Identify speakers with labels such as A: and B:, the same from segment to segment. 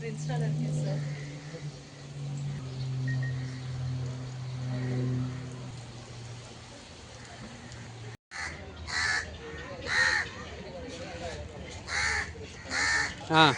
A: installer here, sir.
B: Ah.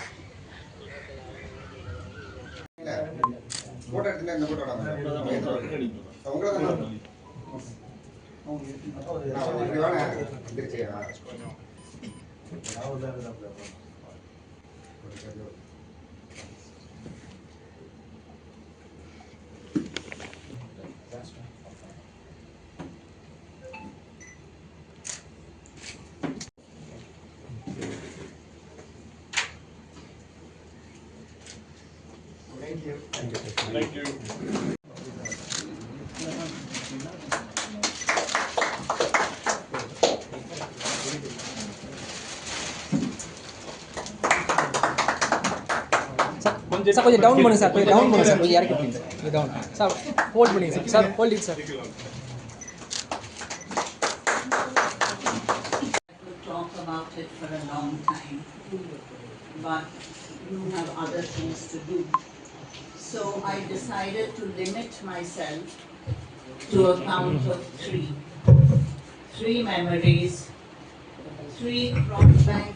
C: Thank you.
D: Thank you.
B: Sir, கொஞ்சம் down பண்ணுங்க sir, கொஞ்சம் down பண்ணுங்க சார், கொஞ்சம் இறக்கி விடுங்க சார், கொஞ்சம் டவுன் சார், ஹோல்ட் பண்ணுங்க sir, sir hold it sir.
A: Talk about it for a long time, but you have other things to do. So I decided to limit myself to a count of three. Three memories, three CROC Bank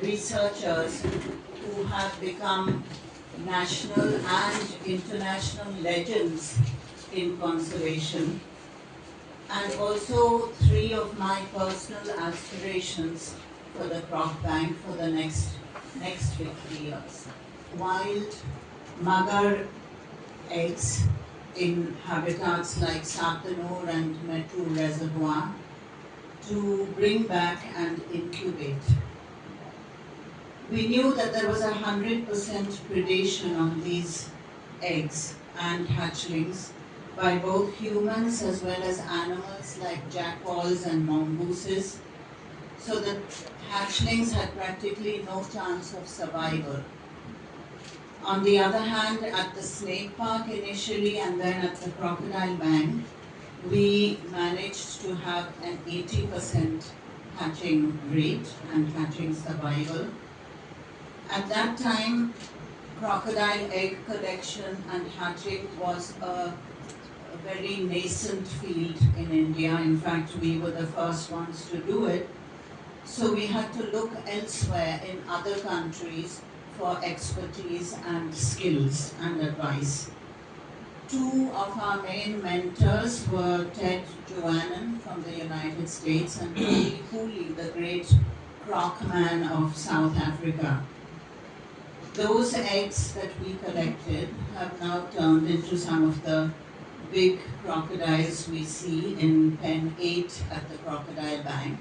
A: researchers who have become national and international legends in conservation, and also three of my personal aspirations for the CROC Bank for the next 50 years. Wild magar eggs in habitats like Satanur and Metu Reservoir to bring back and incubate. We knew that there was 100% predation on these eggs and hatchlings by both humans as well as animals like jackals and mongooses, so the hatchlings had practically no chance of survival. On the other hand, at the snake park initially and then at the Crocodile Bank, we managed to have an 80% hatching rate and hatching survival. At that time, crocodile egg collection and hatching was a very nascent field in India. In fact, we were the first ones to do it. So we had to look elsewhere in other countries for expertise and skills and advice. Two of our main mentors were Ted Joannan from the United States and Willie Cooley, the great croc man of South Africa. Those eggs that we collected have now turned into some of the big crocodiles we see in Pen 8 at the Crocodile Bank.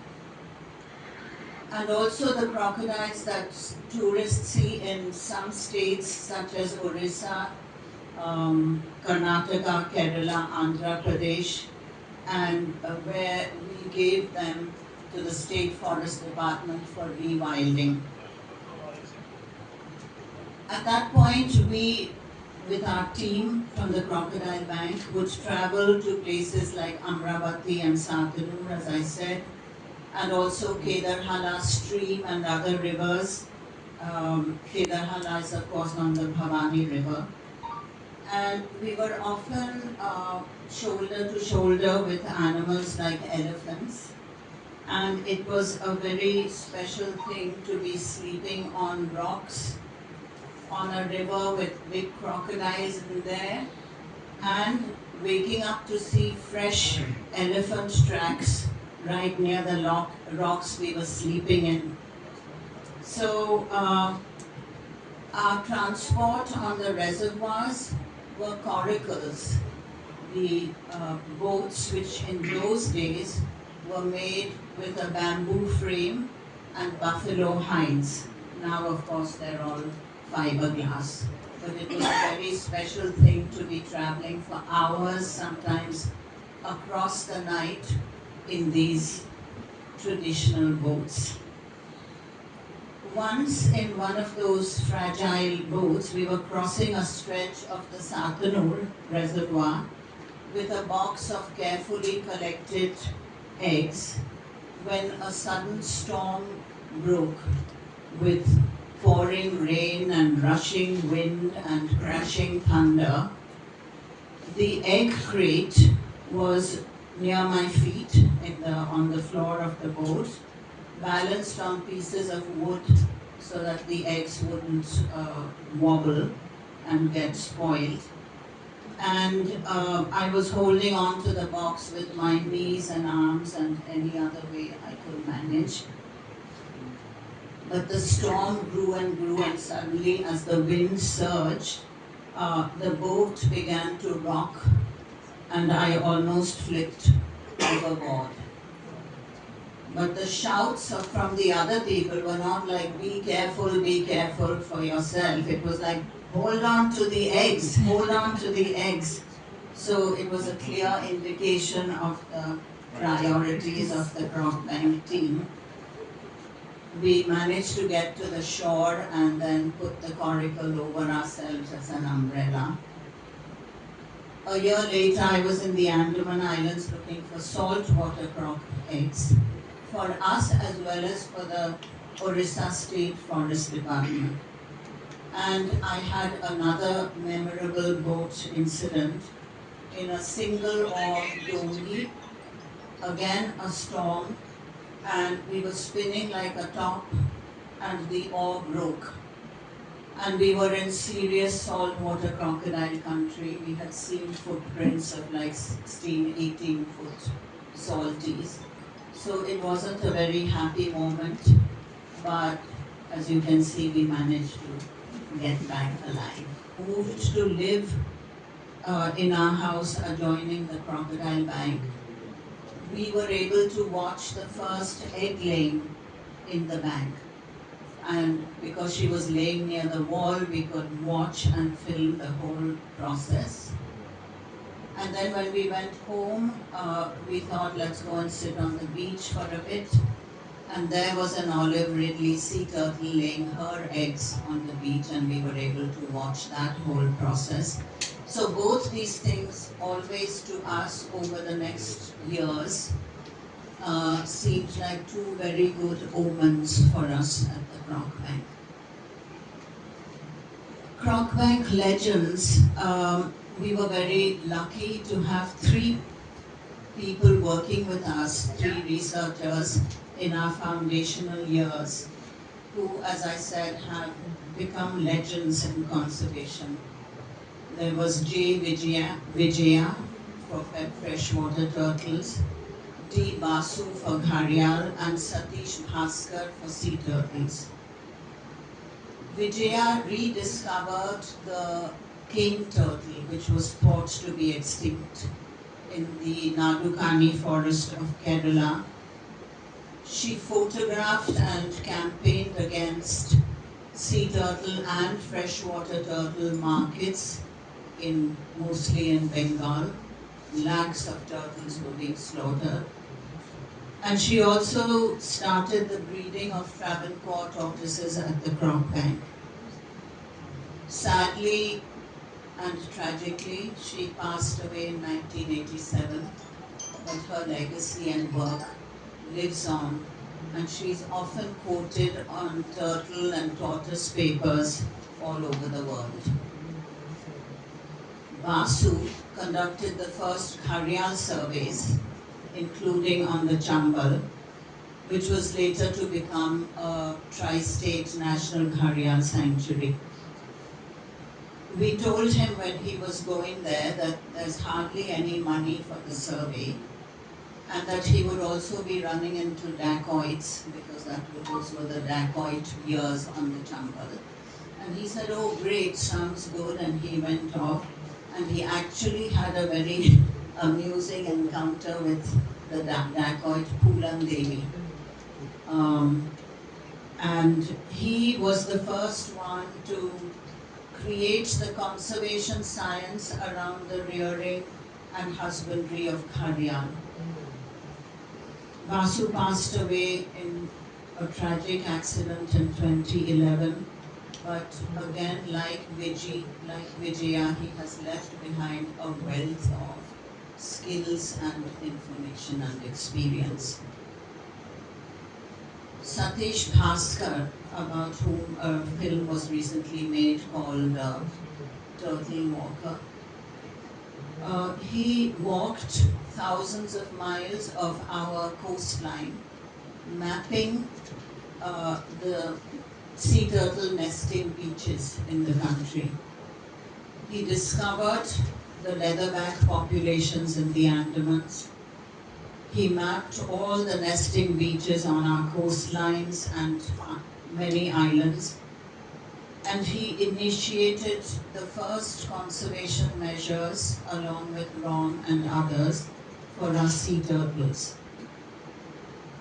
A: And also the crocodiles that tourists see in some states such as Orissa, Karnataka, Kerala, Andhra Pradesh, and where we gave them to the State Forest Department for rewilding. At that point, we, with our team from the Crocodile Bank, would travel to places like Amravati and Satanur, as I said, and also Kedarhala stream and other rivers. Kedarhala is of course on the Bhavani River. And we were often shoulder to shoulder with animals like elephants. And it was a very special thing to be sleeping on rocks on a river with big crocodiles in there, and waking up to see fresh elephant tracks right near the rocks we were sleeping in. So our transport on the reservoirs were coracles, the boats which in those days were made with a bamboo frame and buffalo hides. Now of course they're all fiberglass, but it was a very special thing to be traveling for hours, sometimes across the night in these traditional boats. Once in one of those fragile boats, we were crossing a stretch of the Satanur Reservoir with a box of carefully collected eggs when a sudden storm broke with 4 pouring rain and rushing wind and crashing thunder, the egg crate was near my feet on the floor of the boat, balanced on pieces of wood so that the eggs wouldn't wobble and get spoiled. And I was holding on to the box with my knees and arms and any other way I could manage. But the storm grew and suddenly as the wind surged, the boat began to rock and I almost flipped overboard. But the shouts from the other people were not like, be careful for yourself. It was like, hold on to the eggs, hold on to the eggs. So it was a clear indication of the priorities of the CROC Bank team. We managed to get to the shore and then put the coracle over ourselves as an umbrella. A year later, I was in the Andaman Islands looking for saltwater croc eggs for us as well as for the Orissa State Forest Department. And I had another memorable boat incident in a single oar dory, again a storm, and we were spinning like a top and the oar broke. And we were in serious saltwater crocodile country. We had seen footprints of like 16, 18 foot salties. So it wasn't a very happy moment, but as you can see, we managed to get back alive. Moved to live in our house adjoining the Crocodile Bank. We were able to watch the first egg laying in the bank. And because she was laying near the wall, we could watch and film the whole process. And then when we went home, we thought, let's go and sit on the beach for a bit. And there was an olive ridley sea turtle laying her eggs on the beach, and we were able to watch that whole process. So both these things always to us over the next years seemed like two very good omens for us at the CROC Bank. CROC Bank legends, we were very lucky to have 3 people working with us, 3 researchers in our foundational years, who, as I said, have become legends in conservation. There was J. Vijaya for freshwater turtles, D. Basu for gharial, and Satish Bhaskar for sea turtles. Vijaya rediscovered the cane turtle, which was thought to be extinct in the Nadukani forest of Kerala. She photographed and campaigned against sea turtle and freshwater turtle markets mostly in Bengal. Lakhs of turtles were being slaughtered. And she also started the breeding of Travancore tortoises at the CROC Bank. Sadly and tragically, she passed away in 1987, but her legacy and work lives on, and she's often quoted on turtle and tortoise papers all over the world. Basu conducted the first gharial surveys, including on the Chambal, which was later to become a tri-state national gharial sanctuary. We told him when he was going there that there's hardly any money for the survey, and that he would also be running into dacoits, because those were the dacoit years on the Chambal. And he said, oh great, sounds good, and he went off. And he actually had a very amusing encounter with the dacoit Pulan Devi. And he was the first one to create the conservation science around the rearing and husbandry of gharial. Basu passed away in a tragic accident in 2011. But again, like Vijaya, he has left behind a wealth of skills and information and experience. Satish Bhaskar, about whom a film was recently made called Turtle Walker. He walked thousands of miles of our coastline, mapping the sea turtle nesting beaches in the country. He discovered the leatherback populations in the Andamans. He mapped all the nesting beaches on our coastlines and many islands. And he initiated the first conservation measures along with Ron and others for our sea turtles.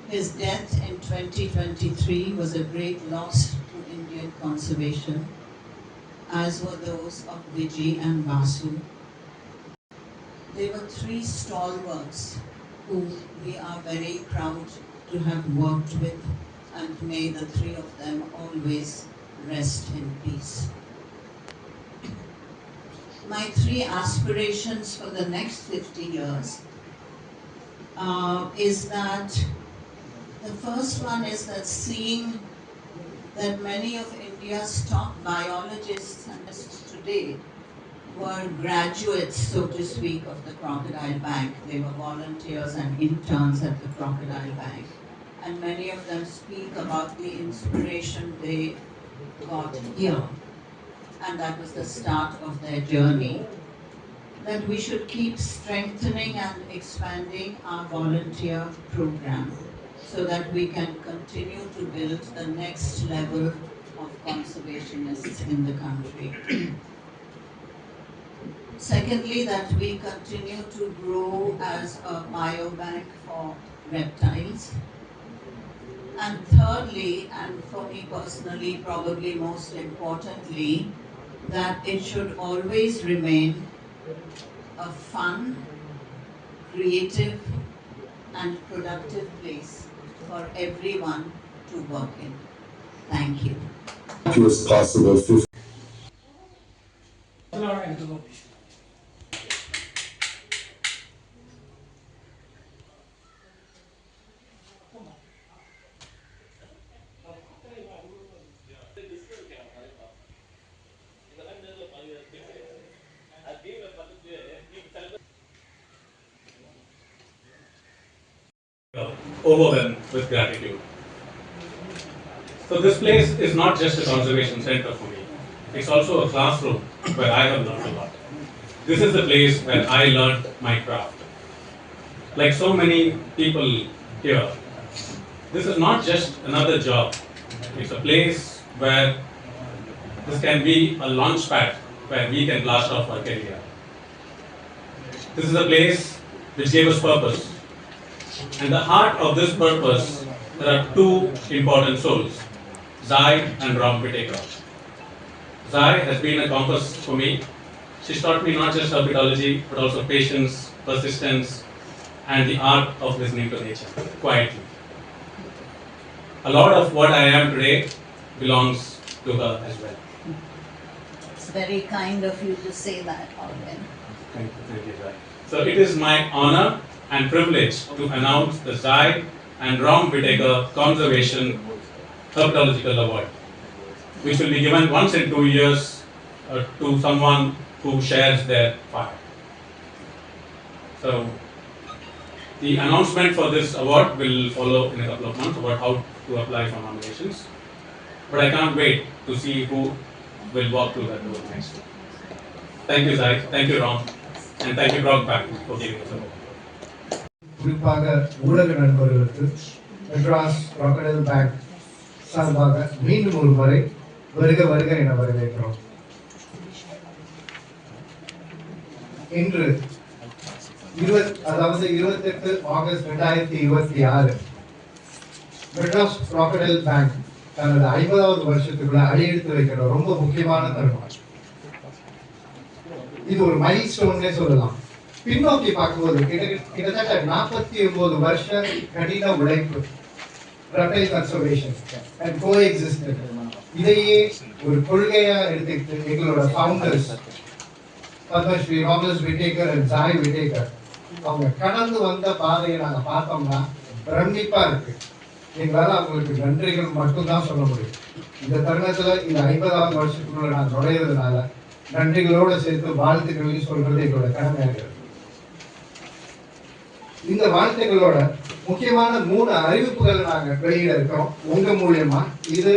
A: His death in 2023 was a great loss to Indian conservation, as were those of Vijay and Basu. They were three stalwarts who we are very proud to have worked with, and may the three of them always rest in peace. My three aspirations for the next 50 years is that the first one is that seeing that many of India's top biologists and today were graduates, so to speak, of the Crocodile Bank. They were volunteers and interns at the Crocodile Bank. And many of them speak about the inspiration they got here. And that was the start of their journey. That we should keep strengthening and expanding our volunteer program so that we can continue to build the next level of conservationists in the country. Secondly, that we continue to grow as a biobank for reptiles. And thirdly, and for me personally, probably most importantly, that it should always remain a fun, creative, and productive place for everyone to work in. Thank you.
C: It was possible 50.
D: Overwhelmed with gratitude. So this place is not just a conservation center for me. It's also a classroom where I have learned a lot. This is the place where I learned my craft. Like so many people here, this is not just another job. It's a place where this can be a launch pad where we can blast off our career. This is a place which gave us purpose. And the heart of this purpose, there are two important souls, Zai and Ram Whitaker. Zai has been a compass for me. She's taught me not just herpetology, but also patience, persistence, and the art of listening to nature, quietly. A lot of what I am today belongs to her as well.
A: It's very kind of you to say that, Alvin.
D: Thank you, Zai. So it is my honor and privilege to announce the Zai and Ram Whitaker Conservation Herpetological Award, which will be given once in 2 years to someone who shares their fire. So the announcement for this award will follow in a couple of months about how to apply for nominations. But I can't wait to see who will walk through that door next. Thank you, Zai. Thank you, Ram. And thank you, CROC Bank, for giving us a award.
E: குறிப்பாக ஊடக நண்பர்களுக்கு Madras Crocodile Bank சார்பாக மீண்டும் ஒரு முறை வருக வருக என வரவேற்கிறோம். இன்று 28 ஆகஸ்ட் 2026 மெட்ராஸ் Crocodile Bank தனது 50வது வருஷத்துக்குள்ள அடியெடுத்து வைக்கிற ரொம்ப முக்கியமான தருணம். இது ஒரு மைல் ஸ்டோன்னே சொல்லலாம். பின்னோக்கி பார்க்கும்போது கிட்டத்தட்ட 49 வருஷ கடின உழைப்பு, reptile conservation and coexistence, இதையே ஒரு கொள்கையா எடுத்துக்கிட்டு எங்களோட founders Padmashri Romulus Whitaker and Zai Whitaker அவங்க கடந்து வந்த பாதையை நாங்கள் பார்த்தோம்னா பிரமிப்பா இருக்கு. எங்களால் அவங்களுக்கு நன்றிகள் மட்டும்தான் சொல்ல முடியும். இந்த தருணத்தில் இந்த 50வது வருஷத்துக்குள்ள நான் நுழையிறதுனால நன்றிகளோடு சேர்த்து வாழ்த்துக்களையும் சொல்றது எங்களோட கடமையாக இருக்கு. இந்த வாழ்த்துக்களோட முக்கியமான 3 அறிவிப்புகள் நாங்கள் வெளியிட இருக்கிறோம் உங்க மூலியமா. இது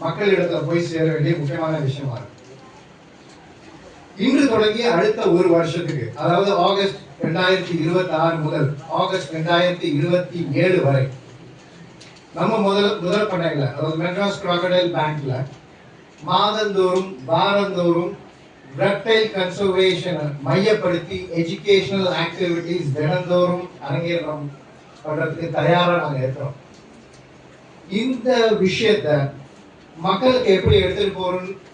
E: மக்களிடத்துல போய் சேர வேண்டிய முக்கியமான விஷயமா இருக்கு. இன்று தொடங்கி அடுத்த ஒரு வருஷத்துக்கு, அதாவது ஆகஸ்ட் 2026 முதல் ஆகஸ்ட் 2027 வரை நம்ம முதல் பண்ணையில, அதாவது மெட்ராஸ் Crocodile பேங்க்ல மாதந்தோறும் வாரந்தோறும் ரெப்டைல் கன்சர்வேஷன் மையப்படுத்தி எஜுகேஷனல் ஆக்டிவிட்டிஸ் தினந்தோறும் அரங்கேற்றம் பண்றதுக்கு தயாரா நாங்க இருக்கிறோம். இந்த விஷயத்த மக்களுக்கு எப்படி எடுத்துட்டு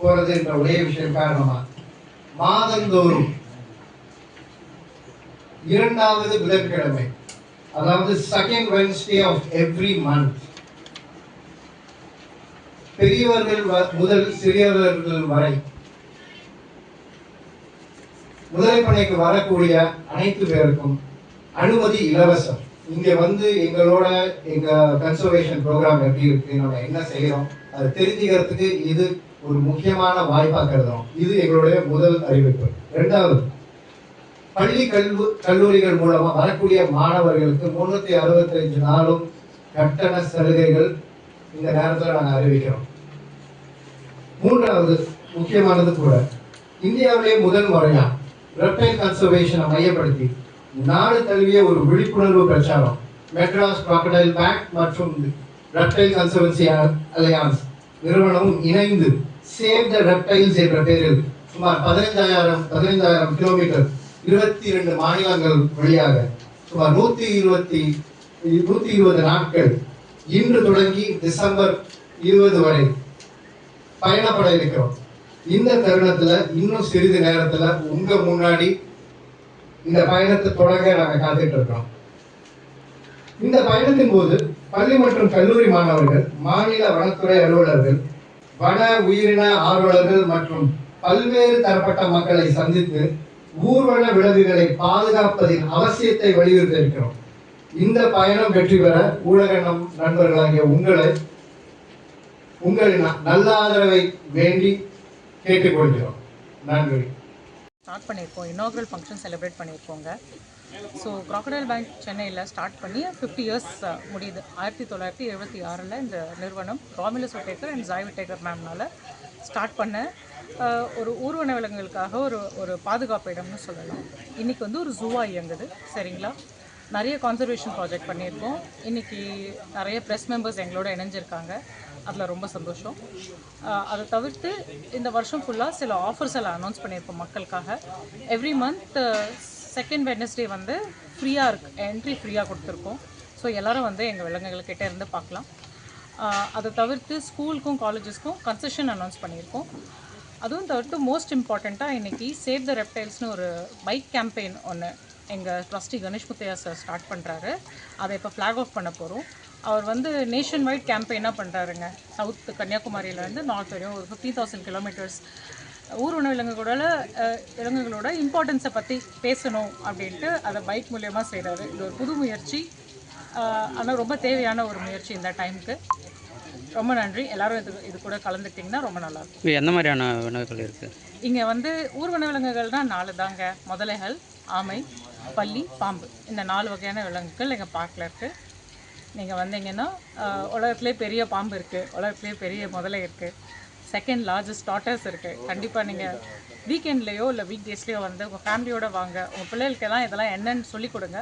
E: போறது என்ற ஒரே விஷயம் காரணமா மாதந்தோறும் 2வது புதன்கிழமை, அதாவது second Wednesday of every month, பெரியவர்கள் முதல் சிறியவர்கள் வரை முதலைப்பண்ணைக்கு வரக்கூடிய அனைத்து பேருக்கும் அனுமதி இலவசம். இங்க வந்து எங்களோட எங்க கன்சர்வேஷன் ப்ரோக்ராம் எப்படி இருக்கு, நம்ம என்ன செய்யறோம் அதை தெரிஞ்சுக்கிறதுக்கு இது ஒரு முக்கியமான வாய்ப்பா கருதுறோம். இது எங்களுடைய முதல் அறிவிப்பு. 2வது, பள்ளி கல்லூரிகள் மூலமா வரக்கூடிய மாணவர்களுக்கு 365 நாளும் கட்டண சலுகைகள் இந்த நேரத்தில் நாங்கள் அறிவிக்கிறோம். 3வது முக்கியமானது கூட, இந்தியாவிலேயே முதல் முறையா ரெப்டைல் கன்சர்வேஷனை மையப்படுத்தி நாடு தழுவிய ஒரு விழிப்புணர்வு பிரச்சாரம் மெட்ராஸ் Crocodile பேங்க் மற்றும் ரெப்டைல் கன்சர்வன்சி அலையான்ஸ் நிறுவனமும் இணைந்து சேவ் த ரெப்டைல்ஸ் என்ற பெயரில் சுமார் 15,000 கிலோமீட்டர் 22 மாநிலங்கள் வழியாக சுமார் 120 நாட்கள் இன்று தொடங்கி டிசம்பர் 20 வரை பயணப்பட இருக்கிறோம். இந்த தருணத்துல இன்னும் சிறிது நேரத்துல உங்க முன்னாடி இந்த பயணத்தை தொடங்க நாங்க காத்துட்டு இருக்கிறோம். இந்த பயணத்தின் போது பள்ளி மற்றும் கல்லூரி மாணவர்கள், மாநில வனத்துறை அலுவலர்கள், வன உயிரின ஆர்வலர்கள் மற்றும் பல்வேறு தரப்பட்ட மக்களை சந்தித்து ஊர்வன விலங்குகளை பாதுகாப்பதின் அவசியத்தை வலியுறுத்த இருக்கிறோம். இந்த பயணம் வெற்றி பெற ஊடக நண்பர்களாகிய உங்களின் நல்ல ஆதரவை வேண்டி கேட்டுக்கொள்கிறோம். நன்றி.
F: ஸ்டார்ட் பண்ணியிருக்கோம், இனாகுரல் ஃபங்க்ஷன் செலிப்ரேட் பண்ணியிருக்கோங்க. ஸோ Crocodile பேங்க் சென்னையில் ஸ்டார்ட் பண்ணி 50 இயர்ஸ் முடியுது. 1976 இந்த நிறுவனம் Romulus Whitaker and Zai Whitaker மேம்னால் ஸ்டார்ட் பண்ண ஒரு ஊர்வன விலங்குகளுக்காக ஒரு பாதுகாப்பு இடம்னு சொல்லலாம். இன்றைக்கி வந்து ஒரு ஜூவாக இயங்குது. சரிங்களா, நிறைய கான்சர்வேஷன் ப்ராஜெக்ட் பண்ணியிருக்கோம். இன்றைக்கி நிறைய ப்ரெஸ் மெம்பர்ஸ் எங்களோட இணைஞ்சிருக்காங்க, அதில் ரொம்ப சந்தோஷம். அதை தவிர்த்து இந்த வருஷம் ஃபுல்லாக சில ஆஃபர்ஸ் எல்லாம் அனௌன்ஸ் பண்ணியிருக்கோம் மக்களுக்காக. எவ்ரி மந்த் செகண்ட் வெட்னஸ்டே வந்து ஃப்ரீயாக இருக்குது, என்ட்ரி ஃப்ரீயாக கொடுத்துருக்கோம். ஸோ எல்லோரும் வந்து எங்கள் விலங்குகள்கிட்ட இருந்து பார்க்கலாம். அதை தவிர்த்து ஸ்கூலுக்கும் காலேஜஸ்க்கும் கன்செஷன் அனௌன்ஸ் பண்ணியிருக்கோம். அதுவும் தவிர்த்து மோஸ்ட் இம்பார்ட்டண்ட்டாக இன்றைக்கி சேவ் த ரெப்டைல்ஸ்னு ஒரு பைக் கேம்பெயின் ஒன்று எங்கள் trustee Ganesh Muthiah sir start பண்ணுறாரு. அதை இப்போ ஃப்ளாக் ஆஃப் பண்ண போகிறோம். அவர் வந்து நேஷன் வைட் கேம்பெயினாக பண்ணுறாருங்க. சவுத் கன்னியாகுமரியிலேருந்து நார்த் வரையும் ஒரு 50,000 கிலோமீட்டர்ஸ் ஊர்வன விலங்குகளோட இம்பார்ட்டன்ஸை பற்றி பேசணும் அப்படின்ட்டு அதை பைக் மூலியமாக செய்கிறாரு. இது ஒரு புது முயற்சி, ஆனால் ரொம்ப தேவையான ஒரு முயற்சி இந்த டைமுக்கு. ரொம்ப நன்றி. எல்லோரும் இது கூட கலந்துட்டிங்கன்னா ரொம்ப நல்லாயிருக்கும்.
B: எந்த மாதிரியான விலங்குகள் இருக்குது
F: இங்கே வந்து ஊர்வன விலங்குகள்னால் 4 தாங்க. முதலைகள், ஆமை, பல்லி, பாம்பு, இந்த 4 வகையான விலங்குகள் எங்கள் பார்க்கில் இருக்குது. நீங்கள் வந்தீங்கன்னா உலகத்துலேயே பெரிய பாம்பு இருக்குது, உலகத்துலேயே பெரிய முதலை இருக்குது, செகண்ட் லார்ஜஸ்ட் டாட்டர்ஸ் இருக்குது. கண்டிப்பாக நீங்கள் வீக்கெண்ட்லேயோ இல்லை வீக் டேஸ்லேயோ வந்து உங்கள் ஃபேமிலியோடு வாங்க. உங்கள் பிள்ளைகளுக்கெல்லாம் இதெல்லாம் என்னென்னு சொல்லிக் கொடுங்க.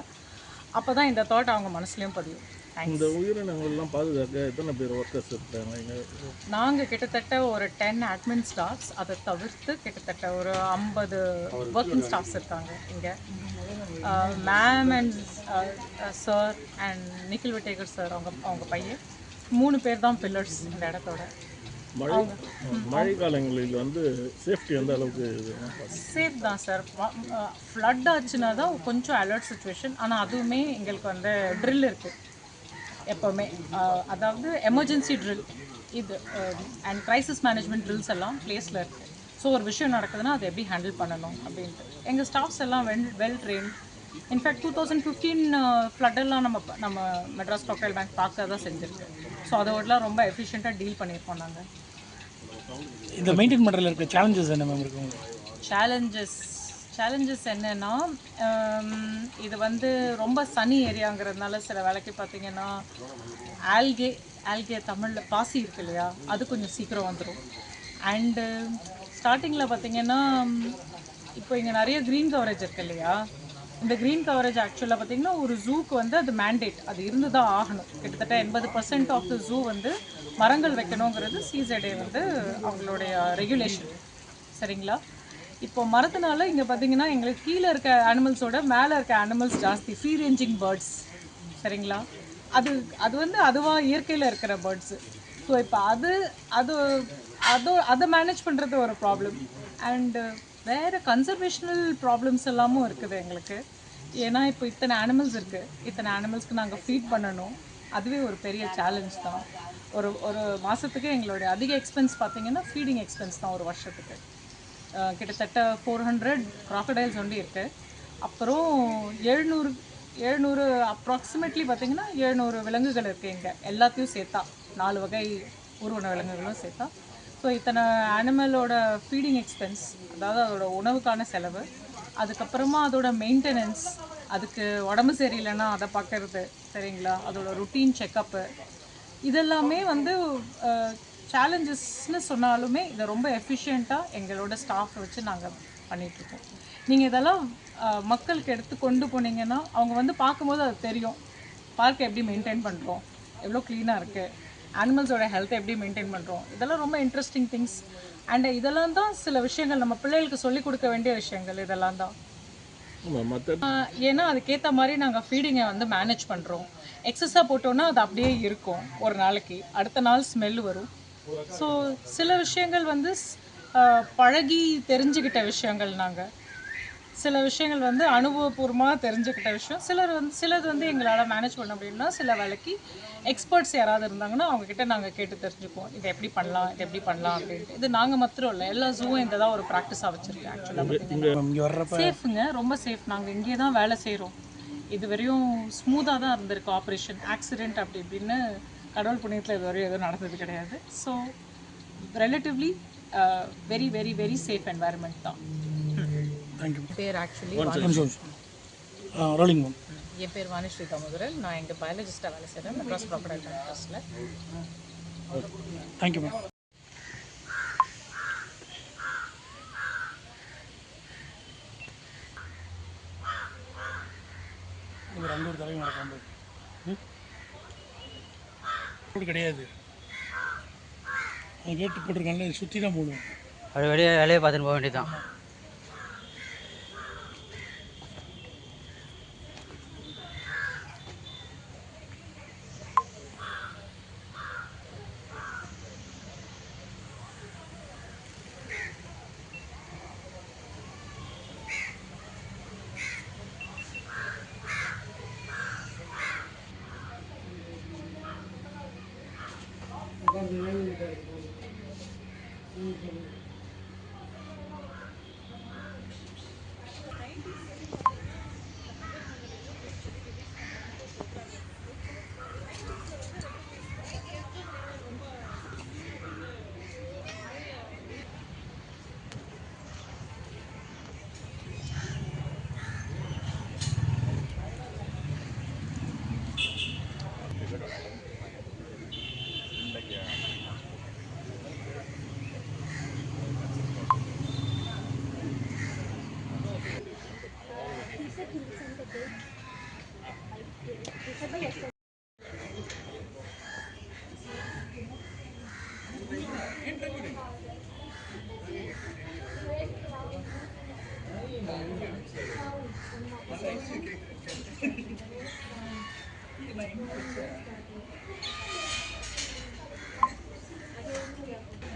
F: அப்போ தான் இந்த தாட் அவங்க மனசுலையும் பதியும்.
G: இந்த உயிரினங்கள்லாம் பாதுகாக்க எத்தனை பேர் ஒர்க்கர்ஸ் இருக்காங்க?
F: நாங்கள் கிட்டத்தட்ட ஒரு 10 அட்மின் ஸ்டாஃப்ஸ், அதை தவிர்த்து கிட்டத்தட்ட ஒரு 50 ஒர்க்கிங் ஸ்டாஃப்ஸ் இருக்காங்க இங்கே. Ma'am and sir and Nikhil Whittaker sir, அவங்க பையன் 3 பேர் தான் பில்லர்ஸ் இந்த இடத்தோட.
G: மழை காலங்களில் வந்து சேஃப்டி எந்த அளவுக்கு?
F: சேஃப் தான் சார். ஃப்ளட் ஆச்சுன்னா தான் கொஞ்சம் அலர்ட் சுச்சுவேஷன். ஆனால் அதுவுமே எங்களுக்கு வந்து ட்ரில் இருக்குது எப்போவுமே, அதாவது எமர்ஜென்சி ட்ரில் இது அண்ட் க்ரைசிஸ் மேனேஜ்மெண்ட் ட்ரில்ஸ் எல்லாம் ப்ளேஸில் இருக்குது. ஸோ ஒரு விஷயம் நடக்குதுன்னா அதை எப்படி ஹேண்டில் பண்ணணும் அப்படின்ட்டு எங்கள் ஸ்டாஃப்ஸ் எல்லாம் வெல் ட்ரெயின், இன்ஃபேக்ட் 2015 ஃப்ளட்டெல்லாம் நம்ம மெட்ராஸ் க்ராக்கடைல் பேங்க் பார்க்க தான் செஞ்சுருக்கு. ஸோ அதோடலாம் ரொம்ப எஃபிஷியண்ட்டாக டீல் பண்ணியிருக்கோம் நாங்கள்.
B: இந்த மெயின்டைன் பண்ணுறதுல இருக்க சேலஞ்சஸ் என்ன மேம் இருக்கு?
F: சேலஞ்சஸ் என்னென்னா, இது வந்து ரொம்ப சனி ஏரியாங்கிறதுனால சில வேலைக்கு பார்த்திங்கன்னா ஆல்கே தமிழில் பாசி இருக்கு இல்லையா, அது கொஞ்சம் சீக்கிரம் வந்துடும். அண்டு ஸ்டார்டிங்கில் பார்த்திங்கன்னா இப்போ இங்கே நிறைய க்ரீன் கவரேஜ் இருக்குது இல்லையா, இந்த க்ரீன் கவரேஜ் ஆக்சுவலாக பார்த்திங்கன்னா ஒரு ஜூக்கு வந்து அது மேண்டேட், அது இருந்து தான் ஆகணும். கிட்டத்தட்ட 80% ஆஃப் த ஜூ வந்து மரங்கள் வைக்கணுங்கிறது சிசைடே வந்து அவங்களுடைய ரெகுலேஷன். சரிங்களா? இப்போ மரத்தினால இங்கே பார்த்திங்கன்னா எங்களுக்கு கீழே இருக்க அனிமல்ஸோட மேலே இருக்க அனிமல்ஸ் ஜாஸ்தி, ஃப்ரீ ரேஞ்சிங் பேர்ட்ஸ். சரிங்களா? அது வந்து அதுவாக இயற்கையில் இருக்கிற பேர்ட்ஸு. ஸோ இப்போ அதை மேனேஜ் பண்ணுறது ஒரு ப்ராப்ளம். அண்டு வேறு கன்சர்வேஷனல் ப்ராப்ளம்ஸ் எல்லாமும் இருக்குது எங்களுக்கு. ஏன்னா இப்போ இத்தனை அனிமல்ஸ் இருக்குது, இத்தனை அனிமல்ஸ்க்கு நாங்கள் ஃபீட் பண்ணணும். அதுவே ஒரு பெரிய சேலஞ்ச் தான். ஒரு மாதத்துக்கு எங்களுடைய அதிக எக்ஸ்பென்ஸ் பார்த்திங்கன்னா ஃபீடிங் எக்ஸ்பென்ஸ் தான் ஒரு வருஷத்துக்கு. கிட்டத்தட்ட 400 crocodiles ஒண்டி இருக்குது. அப்புறம் 700 அப்ராக்சிமேட்லி பார்த்திங்கன்னா 700 விலங்குகள் இருக்குது இங்கே, எல்லாத்தையும் சேர்த்தா 4 வகை ஊர்வன விலங்குகளும் சேர்த்தா. ஸோ இத்தனை அனிமலோட ஃபீடிங் எக்ஸ்பென்ஸ், அதாவது அதோட உணவுக்கான செலவு, அதுக்கப்புறமா அதோட மெயின்டெனன்ஸ், அதுக்கு உடம்பு சரியில்லைன்னா அதை பார்க்கறது, சரிங்களா, அதோட ருட்டீன் செக்கப்பு, இதெல்லாமே வந்து சேலஞ்சஸ்ன்னு சொன்னாலுமே இதை ரொம்ப எஃபிஷியண்ட்டாக எங்களோட ஸ்டாஃப் வச்சு நாங்கள் பண்ணிகிட்ருக்கோம். நீங்கள் இதெல்லாம் மக்களுக்கு எடுத்து கொண்டு போனீங்கன்னா அவங்க வந்து பார்க்கும்போது அது தெரியும், பார்க்கை எப்படி மெயின்டைன் பண்ணுறோம், எவ்வளோ க்ளீனாக இருக்குது, அனிமல்ஸோட ஹெல்த்தை எப்படி மெயின்டைன் பண்ணுறோம். இதெல்லாம் ரொம்ப இன்ட்ரெஸ்டிங் திங்ஸ். அண்ட் இதெல்லாம் தான் சில விஷயங்கள் நம்ம பிள்ளைகளுக்கு சொல்லிக் கொடுக்க வேண்டிய விஷயங்கள் இதெல்லாம் தான். ஏன்னா அதுக்கேற்ற மாதிரி நாங்கள் ஃபீடிங்கை வந்து மேனேஜ் பண்ணுறோம். எக்ஸஸாக போட்டோன்னா அது அப்படியே இருக்கும், ஒரு நாளைக்கு அடுத்த நாள் ஸ்மெல் வரும். ஸோ சில விஷயங்கள் வந்து பழகி தெரிஞ்சுக்கிட்ட விஷயங்கள், நாங்கள் சில விஷயங்கள் வந்து அனுபவபூர்வமாக தெரிஞ்சுக்கிட்ட விஷயம். சிலது வந்து எங்களால் மேனேஜ் பண்ண அப்படின்னா சில வேலைக்கு எக்ஸ்பர்ட்ஸ் யாராவது இருந்தாங்கன்னா அவங்கக்கிட்ட நாங்கள் கேட்டு தெரிஞ்சுக்குவோம், இதை எப்படி பண்ணலாம், இதை எப்படி பண்ணலாம் அப்படின்ட்டு. இது நாங்கள் மாத்திரம் இல்லை, எல்லா ஜூவும் இந்த தான் ஒரு ப்ராக்டிஸாக வச்சுருக்கேன். ஆக்சுவலாக சேஃபுங்க, ரொம்ப சேஃப். நாங்கள் இங்கே தான் வேலை செய்கிறோம். இது வரையும் ஸ்மூத்தாக தான் இருந்திருக்கு ஆப்ரேஷன். ஆக்சிடெண்ட் அப்படி இப்படின்னு கடவுள் புண்ணியத்தில் இது வரையும் எதுவும் நடந்தது கிடையாது. So relatively very very very safe environment தான்.
B: தேங்க்யூ.
F: பேர் ஆக்சுவலி
B: ரோலிங் மேம்.
F: என் பேர் வாணிஸ்ரீ தாமோதரன். நான் எங்கள் பயாலஜிஸ்ட்டாக வேலை செய்கிறேன் மெட்ராஸ் க்ராக்கடைல் ட்ரஸ்ட்டில்.
B: Thank you ma'am. ஒரு அங்கே ஒரு தலைவர் நடக்காமல் கிடையாது, அது கேட்டு போட்டிருக்காங்க, சுற்றி தான் போடுவோம்.
H: அது வெளியே வேலையை பார்த்துட்டு போக வேண்டியதுதான்.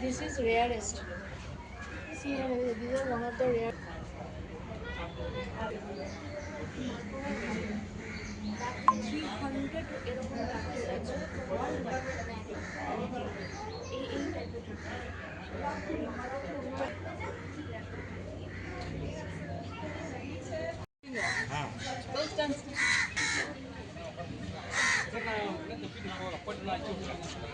I: This is rarest. See, these are one of the rare.
B: Right.